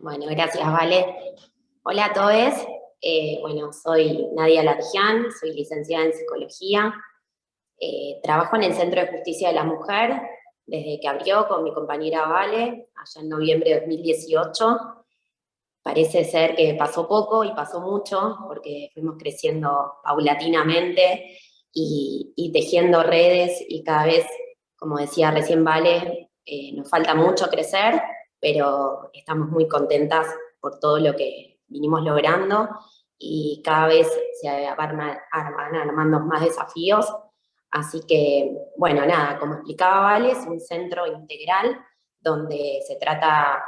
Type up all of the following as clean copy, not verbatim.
Bueno, gracias, Vale. Hola a todos. Bueno, soy Nadia Largián, soy licenciada en psicología. Trabajo en el Centro de Justicia de la Mujer desde que abrió con mi compañera Vale, allá en noviembre de 2018. Parece ser que pasó poco y pasó mucho porque fuimos creciendo paulatinamente y tejiendo redes y cada vez, como decía recién Vale, nos falta mucho crecer, pero estamos muy contentas por todo lo que vinimos logrando y cada vez se van armando más desafíos. Así que, bueno, nada, como explicaba Vale, es un centro integral donde se trata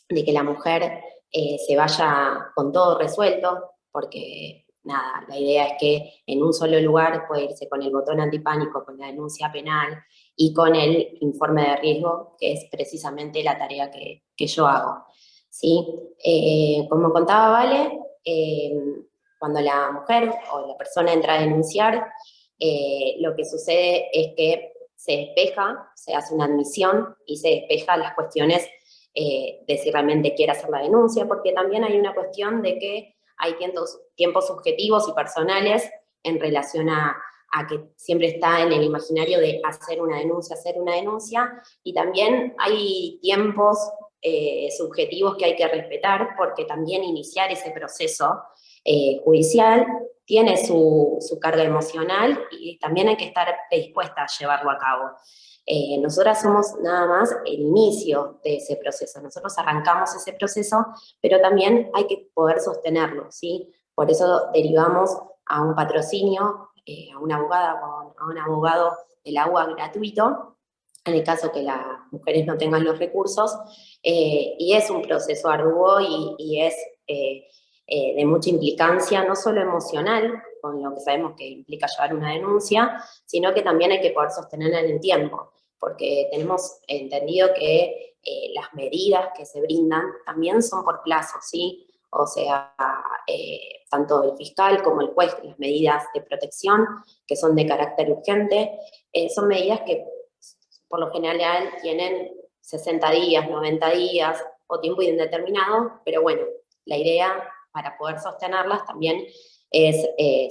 de que la mujer se vaya con todo resuelto, porque nada, la idea es que en un solo lugar puede irse con el botón antipánico, con la denuncia penal y con el informe de riesgo, que es precisamente la tarea que yo hago. ¿Sí? Como contaba Vale, cuando la mujer o la persona entra a denunciar, lo que sucede es que se despeja, se hace una admisión y se despeja las cuestiones de si realmente quiere hacer la denuncia, porque también hay una cuestión de que hay tiempos subjetivos y personales en relación a que siempre está en el imaginario de hacer una denuncia, y también hay tiempos subjetivos que hay que respetar, porque también iniciar ese proceso judicial tiene su carga emocional y también hay que estar predispuesta a llevarlo a cabo. Nosotras somos nada más el inicio de ese proceso. Nosotros arrancamos ese proceso, pero también hay que poder sostenerlo, ¿sí? Por eso derivamos a un patrocinio, a una abogada, a un abogado del agua gratuito, en el caso que las mujeres no tengan los recursos, y es un proceso arduo y es de mucha implicancia, no solo emocional, con lo que sabemos que implica llevar una denuncia, sino que también hay que poder sostenerla en el tiempo, porque tenemos entendido que las medidas que se brindan también son por plazo, ¿sí? O sea, tanto el fiscal como el juez, las medidas de protección, que son de carácter urgente, son medidas que por lo general tienen 60 días, 90 días o tiempo indeterminado, pero bueno, la idea para poder sostenerlas también es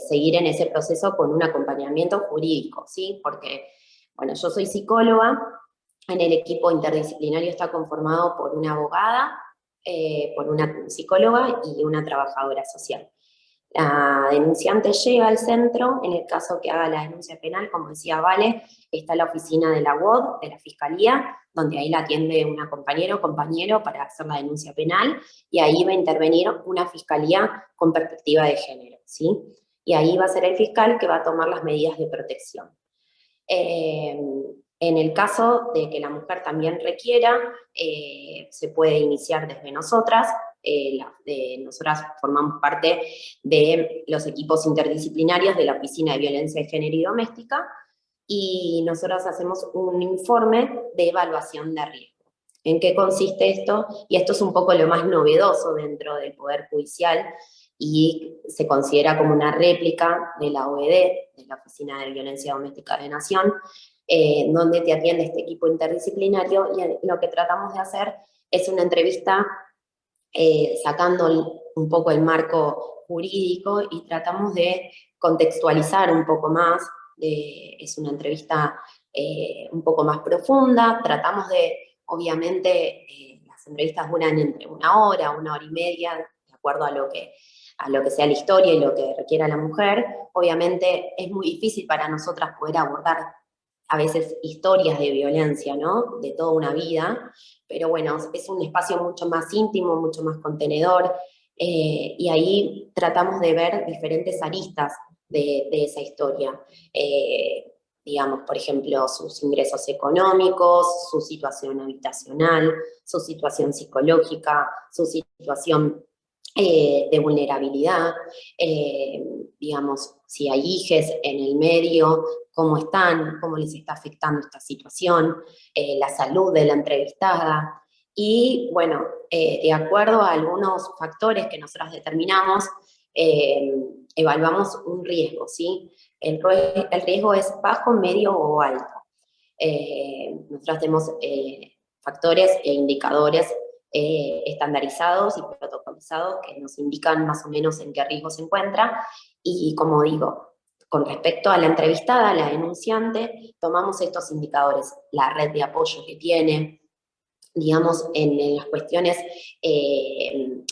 seguir en ese proceso con un acompañamiento jurídico, ¿sí? Porque, bueno, yo soy psicóloga, en el equipo interdisciplinario está conformado por una abogada, por una psicóloga y una trabajadora social. La denunciante llega al centro, en el caso que haga la denuncia penal, como decía Vale, está la oficina de la UOD, de la Fiscalía, donde ahí la atiende una compañera o compañero para hacer la denuncia penal, y ahí va a intervenir una fiscalía con perspectiva de género, ¿sí? Y ahí va a ser el fiscal que va a tomar las medidas de protección. Eh, en el caso de que la mujer también requiera, se puede iniciar desde nosotras. Nosotras formamos parte de los equipos interdisciplinarios de la Oficina de Violencia de Género y Doméstica, y nosotros hacemos un informe de evaluación de riesgo. ¿En qué consiste esto? Y esto es un poco lo más novedoso dentro del Poder Judicial y se considera como una réplica de la OED, de la Oficina de Violencia Doméstica de Nación, donde te atiende este equipo interdisciplinario, y lo que tratamos de hacer es una entrevista sacando un poco el marco jurídico y tratamos de contextualizar un poco más. Es una entrevista un poco más profunda, tratamos de, obviamente, las entrevistas duran entre una hora y media, de acuerdo a lo que sea la historia y lo que requiera la mujer. Obviamente es muy difícil para nosotras poder abordar a veces historias de violencia, ¿no? De toda una vida, pero bueno, es un espacio mucho más íntimo, mucho más contenedor, y ahí tratamos de ver diferentes aristas de esa historia. Digamos, por ejemplo, sus ingresos económicos, su situación habitacional, su situación psicológica, su situación de vulnerabilidad, eh, digamos, si hay hijes en el medio, cómo están, cómo les está afectando esta situación, la salud de la entrevistada. Y bueno, de acuerdo a algunos factores que nosotros determinamos, eh, evaluamos un riesgo, ¿sí? El riesgo es bajo, medio o alto. Nosotros tenemos factores e indicadores estandarizados y protocolizados que nos indican más o menos en qué riesgo se encuentra. Y como digo, con respecto a la entrevistada, a la denunciante, tomamos estos indicadores, la red de apoyo que tiene, digamos, en las cuestiones de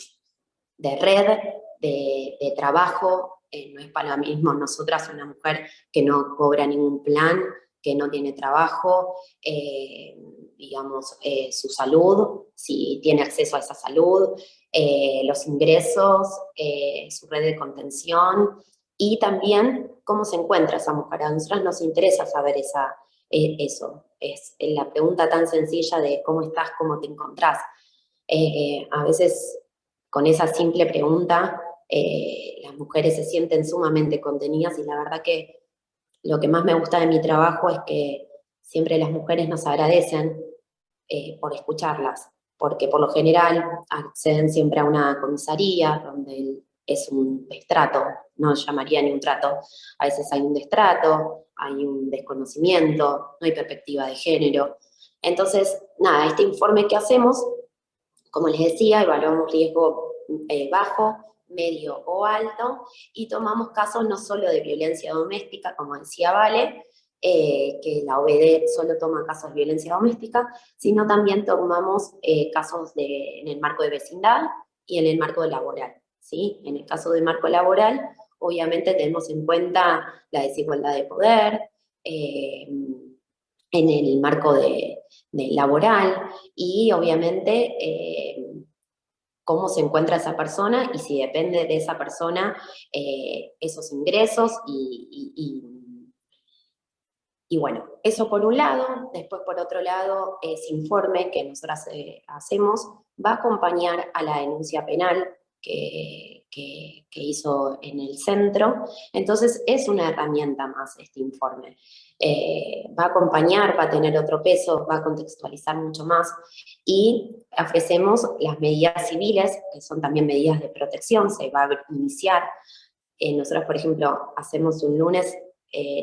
red, de trabajo. No es para lo mismo nosotras, una mujer que no cobra ningún plan, que no tiene trabajo, digamos, su salud, si tiene acceso a esa salud, los ingresos, su red de contención, y también cómo se encuentra esa mujer. A nosotros nos interesa saber eso. Es la pregunta tan sencilla de cómo estás, cómo te encontrás. A veces con esa simple pregunta las mujeres se sienten sumamente contenidas, y la verdad que lo que más me gusta de mi trabajo es que siempre las mujeres nos agradecen por escucharlas, porque por lo general acceden siempre a una comisaría donde es un destrato, no llamaría ni un trato, a veces hay un destrato, hay un desconocimiento, no hay perspectiva de género. Entonces, nada, este informe que hacemos, como les decía, evaluamos riesgo bajo, medio o alto, y tomamos casos no solo de violencia doméstica, como decía Vale, que la OBD solo toma casos de violencia doméstica, sino también tomamos casos en el marco de vecindad y en el marco laboral, ¿sí? En el caso del marco laboral, obviamente tenemos en cuenta la desigualdad de poder, en el marco de laboral, y obviamente cómo se encuentra esa persona y si depende de esa persona esos ingresos y bueno, eso por un lado. Después por otro lado, ese informe que nosotras hacemos va a acompañar a la denuncia penal que hizo en el centro. Entonces es una herramienta más este informe. Va a acompañar, va a tener otro peso, va a contextualizar mucho más, y ofrecemos las medidas civiles, que son también medidas de protección. Se va a iniciar. Nosotros, por ejemplo, hacemos un lunes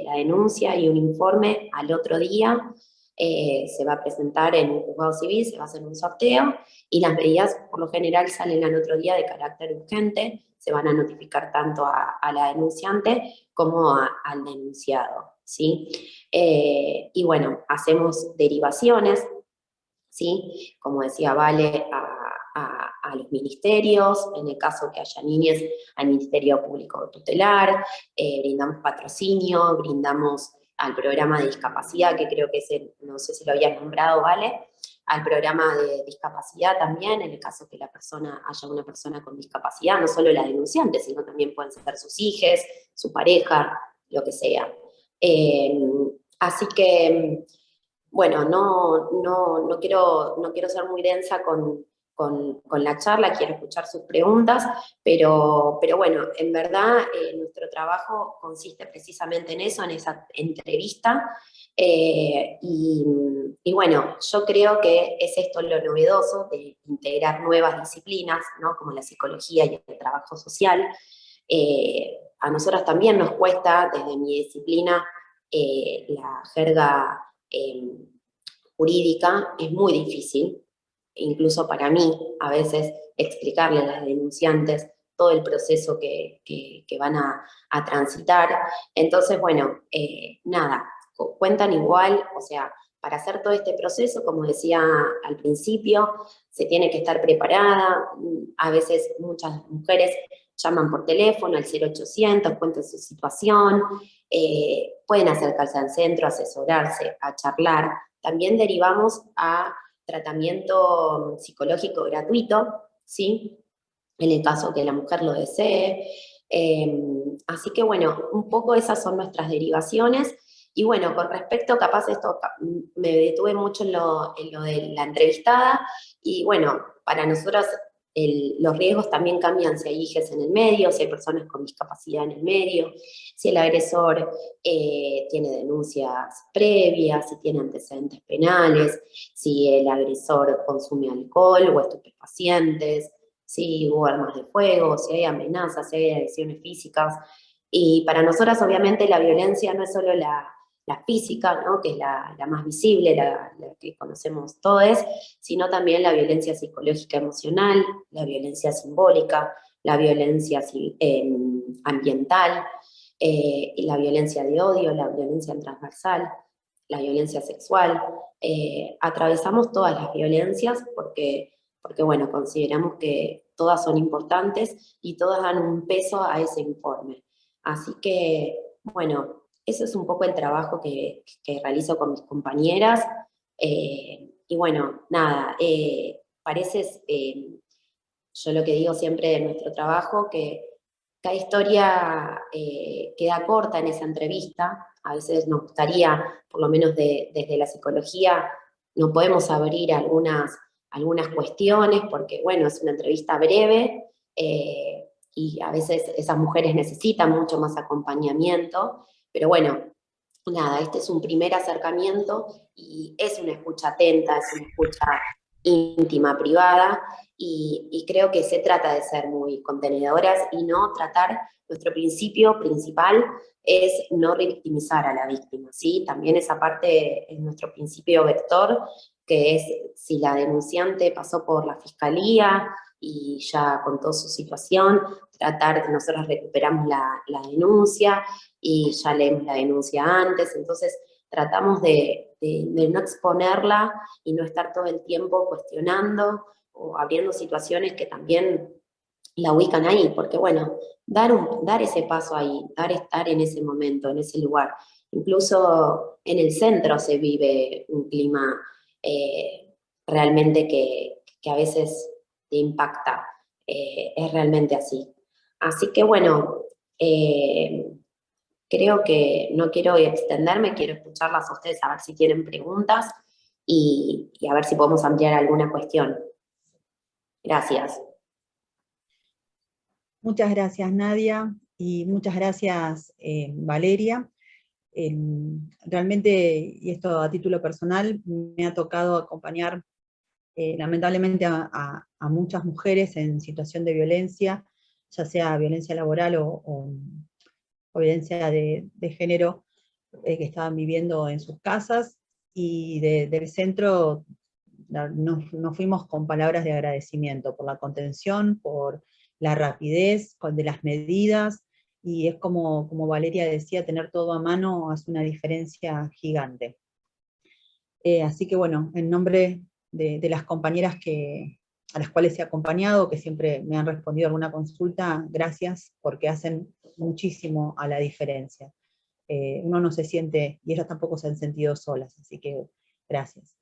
la denuncia y un informe, al otro día se va a presentar en un juzgado civil, se va a hacer un sorteo, y las medidas por lo general salen al otro día de carácter urgente, se van a notificar tanto a la denunciante como al denunciado, ¿sí? Y bueno, hacemos derivaciones, ¿sí? Como decía Vale, a los ministerios, en el caso que haya niñas, al Ministerio Público Tutelar, brindamos patrocinio, brindamos al programa de discapacidad, que creo que es no sé si lo habías nombrado, Vale, al programa de discapacidad también, en el caso que haya una persona con discapacidad, no solo la denunciante, sino también pueden ser sus hijos, su pareja, lo que sea. Así que bueno, no quiero ser muy densa con la charla, quiero escuchar sus preguntas, pero bueno, en verdad nuestro trabajo consiste precisamente en eso, en esa entrevista, y bueno, yo creo que es esto lo novedoso de integrar nuevas disciplinas, ¿no? Como la psicología y el trabajo social. A nosotras también nos cuesta, desde mi disciplina, la jerga jurídica es muy difícil, incluso para mí, a veces, explicarle a las denunciantes todo el proceso que van a transitar. Entonces, bueno, nada, cuentan igual, o sea, para hacer todo este proceso, como decía al principio, se tiene que estar preparada. A veces muchas mujeres llaman por teléfono al 0800, cuentan su situación, pueden acercarse al centro, asesorarse, a charlar. También derivamos a tratamiento psicológico gratuito, ¿sí? En el caso que la mujer lo desee. Así que bueno, un poco esas son nuestras derivaciones. Y bueno, con respecto, capaz esto, me detuve mucho en lo de la entrevistada, y bueno, para nosotros los riesgos también cambian si hay hijes en el medio, si hay personas con discapacidad en el medio, si el agresor tiene denuncias previas, si tiene antecedentes penales, si el agresor consume alcohol o estupefacientes, si hubo armas de fuego, si hay amenazas, si hay agresiones físicas. Y para nosotras, obviamente, la violencia no es solo la física, ¿no? Que es la más visible, la que conocemos todos, sino también la violencia psicológica emocional, la violencia simbólica, la violencia ambiental, la violencia de odio, la violencia transversal, la violencia sexual. Atravesamos todas las violencias porque, bueno, consideramos que todas son importantes y todas dan un peso a ese informe. Así que, bueno, eso es un poco el trabajo que realizo con mis compañeras. Y bueno, nada, yo lo que digo siempre de nuestro trabajo, que cada historia queda corta en esa entrevista. A veces nos gustaría, por lo menos desde la psicología, no podemos abrir algunas cuestiones porque, bueno, es una entrevista breve y a veces esas mujeres necesitan mucho más acompañamiento, pero bueno, nada, este es un primer acercamiento y es una escucha atenta, es una escucha íntima, privada, y creo que se trata de ser muy contenedoras y no tratar, nuestro principio principal es no revictimizar a la víctima, ¿sí? También esa parte es nuestro principio vector, que es si la denunciante pasó por la fiscalía y ya contó su situación, tratar de nosotros recuperamos la denuncia y ya leemos la denuncia antes, entonces tratamos de no exponerla y no estar todo el tiempo cuestionando o abriendo situaciones que también la ubican ahí, porque bueno, dar ese paso ahí, dar estar en ese momento, en ese lugar. Incluso en el centro se vive un clima realmente que a veces te impacta, es realmente así. Así que bueno, creo que no quiero extenderme, quiero escucharlas a ustedes a ver si tienen preguntas y a ver si podemos ampliar alguna cuestión. Gracias. Muchas gracias, Nadia, y muchas gracias, Valeria. Realmente, y esto a título personal, me ha tocado acompañar lamentablemente a muchas mujeres en situación de violencia, ya sea violencia laboral o violencia de género, que estaban viviendo en sus casas, y del centro nos fuimos con palabras de agradecimiento por la contención, por la rapidez de las medidas, y es como Valeria decía, tener todo a mano hace una diferencia gigante. Así que bueno, en nombre de las compañeras a las cuales he acompañado, que siempre me han respondido alguna consulta, gracias, porque hacen muchísimo a la diferencia. Uno no se siente, y ellas tampoco se han sentido solas, así que gracias.